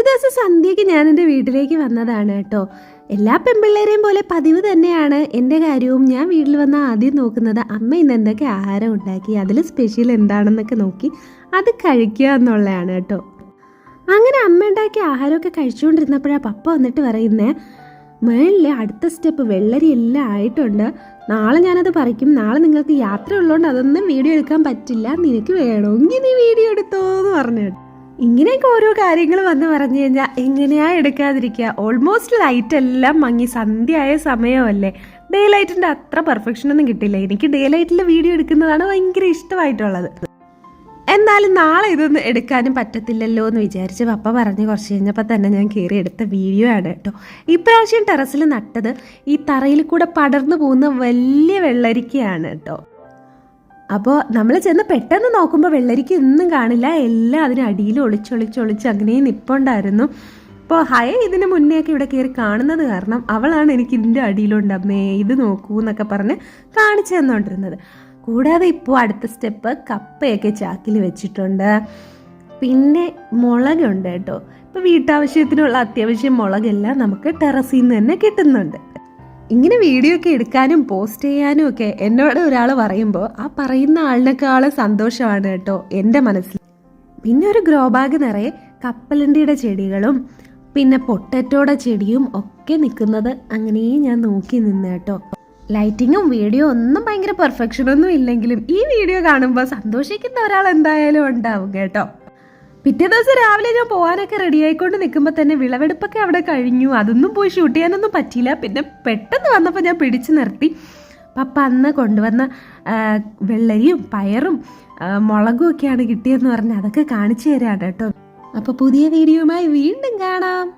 ദിവസം സന്ധ്യയ്ക്ക് ഞാൻ എൻ്റെ വീട്ടിലേക്ക് വന്നതാണ് കേട്ടോ. എല്ലാ പെൺപിള്ളേരെയും പോലെ പതിവ് തന്നെയാണ് എൻ്റെ കാര്യവും. ഞാൻ വീട്ടിൽ വന്ന ആദ്യം നോക്കുന്നത് അമ്മ ഇന്ന് എന്തൊക്കെ ആഹാരം ഉണ്ടാക്കി, അതിൽ സ്പെഷ്യൽ എന്താണെന്നൊക്കെ നോക്കി അത് കഴിക്കുക എന്നുള്ളതാണ് കേട്ടോ. അങ്ങനെ അമ്മ ഉണ്ടാക്കിയ ആഹാരമൊക്കെ കഴിച്ചുകൊണ്ടിരുന്നപ്പോഴാണ് പപ്പ വന്നിട്ട് പറയുന്നത്, മേളിലെ അടുത്ത സ്റ്റെപ്പ് വെള്ളരി എല്ലാം ആയിട്ടുണ്ട്, നാളെ ഞാനത് പറിക്കും, നാളെ നിങ്ങൾക്ക് യാത്ര ഉള്ളതുകൊണ്ട് അതൊന്നും വീഡിയോ എടുക്കാൻ പറ്റില്ല, നിനക്ക് വേണമെങ്കിൽ നീ വീഡിയോ എടുത്തോ എന്ന് പറഞ്ഞു. ഇങ്ങനെയൊക്കെ ഓരോ കാര്യങ്ങൾ വന്ന് പറഞ്ഞു കഴിഞ്ഞാൽ എങ്ങനെയാ എടുക്കാതിരിക്കുക. ഓൾമോസ്റ്റ് ലൈറ്റ് എല്ലാം മങ്ങി, സന്ധ്യയായ സമയമല്ലേ. ഡേ ലൈറ്റിൻ്റെ അത്ര പെർഫെക്ഷനൊന്നും കിട്ടില്ല. എനിക്ക് ഡേ ലൈറ്റിൽ വീഡിയോ എടുക്കുന്നതാണ് ഭയങ്കര ഇഷ്ടമായിട്ടുള്ളത്. എന്നാലും നാളെ ഇതൊന്നും എടുക്കാനും പറ്റത്തില്ലല്ലോ എന്ന് വിചാരിച്ച് പപ്പ പറഞ്ഞ് കുറച്ച് കഴിഞ്ഞപ്പോൾ തന്നെ ഞാൻ കയറി എടുത്ത വീഡിയോ ആണ് കേട്ടോ. ഇപ്രാവശ്യം ടെറസിൽ നട്ടത് ഈ തറയിൽ കൂടെ പടർന്നു പോകുന്ന വലിയ വെള്ളരിക്കയാണ് കേട്ടോ. അപ്പോൾ നമ്മൾ ചെന്ന് പെട്ടെന്ന് നോക്കുമ്പോൾ വെള്ളരിക്ക ഒന്നും കാണില്ല, എല്ലാം അതിനടിയിൽ ഒളിച്ചൊളിച്ചൊളിച്ച് അങ്ങനെ നിൽപ്പുണ്ടായിരുന്നു. അപ്പോൾ ഇതിന് മുന്നേയൊക്കെ ഇവിടെ കയറി കാണുന്നത് കാരണം അവളാണ് എനിക്ക് ഇതിൻ്റെ അടിയിലുണ്ട് അമ്മേ ഇത് നോക്കൂ എന്നൊക്കെ പറഞ്ഞ് കാണിച്ചു തന്നുകൊണ്ടിരുന്നത്. കൂടാതെ ഇപ്പോൾ അടുത്ത സ്റ്റെപ്പ് കപ്പയൊക്കെ ചാക്കിൽ വെച്ചിട്ടുണ്ട്. പിന്നെ മുളകുണ്ട് കേട്ടോ. ഇപ്പോൾ വീട്ടാവശ്യത്തിനുള്ള അത്യാവശ്യം മുളകെല്ലാം നമുക്ക് ടെറസിൽ നിന്ന് തന്നെ കിട്ടുന്നുണ്ട്. ഇങ്ങനെ വീഡിയോ ഒക്കെ എടുക്കാനും പോസ്റ്റ് ചെയ്യാനും ഒക്കെ എന്നോട് ഒരാൾ പറയുമ്പോൾ ആ പറയുന്ന ആളിനേക്കാളും സന്തോഷമാണ് കേട്ടോ എൻ്റെ മനസ്സിൽ. പിന്നെ ഒരു ഗ്രോ ബാഗ് നിറയെ കപ്പലണ്ടിയുടെ ചെടികളും പിന്നെ പൊട്ടറ്റോയുടെ ചെടിയും ഒക്കെ നിൽക്കുന്നത് അങ്ങനെ ഞാൻ നോക്കി നിന്ന് കേട്ടോ. ലൈറ്റിങ്ങും വീഡിയോ ഒന്നും ഭയങ്കര പെർഫെക്ഷനൊന്നും ഇല്ലെങ്കിലും ഈ വീഡിയോ കാണുമ്പോൾ സന്തോഷിക്കുന്ന ഒരാൾ എന്തായാലും ഉണ്ടാവും കേട്ടോ. പിറ്റേ ദിവസം രാവിലെ ഞാൻ പോകാനൊക്കെ റെഡി ആയിക്കൊണ്ട് നിൽക്കുമ്പോൾ തന്നെ വിളവെടുപ്പൊക്കെ അവിടെ കഴിഞ്ഞു. അതൊന്നും പോയി ഷൂട്ട് ചെയ്യാനൊന്നും പറ്റിയില്ല. പിന്നെ പെട്ടെന്ന് വന്നപ്പോൾ ഞാൻ പിടിച്ചു നിർത്തി. പപ്പ അന്ന് കൊണ്ടുവന്ന വെള്ളരിയും പയറും മുളകും ഒക്കെയാണ് കിട്ടിയതെന്ന് പറഞ്ഞ് അതൊക്കെ കാണിച്ചു തരാണ് കേട്ടോ. അപ്പോൾ പുതിയ വീഡിയോയുമായി വീണ്ടും കാണാം.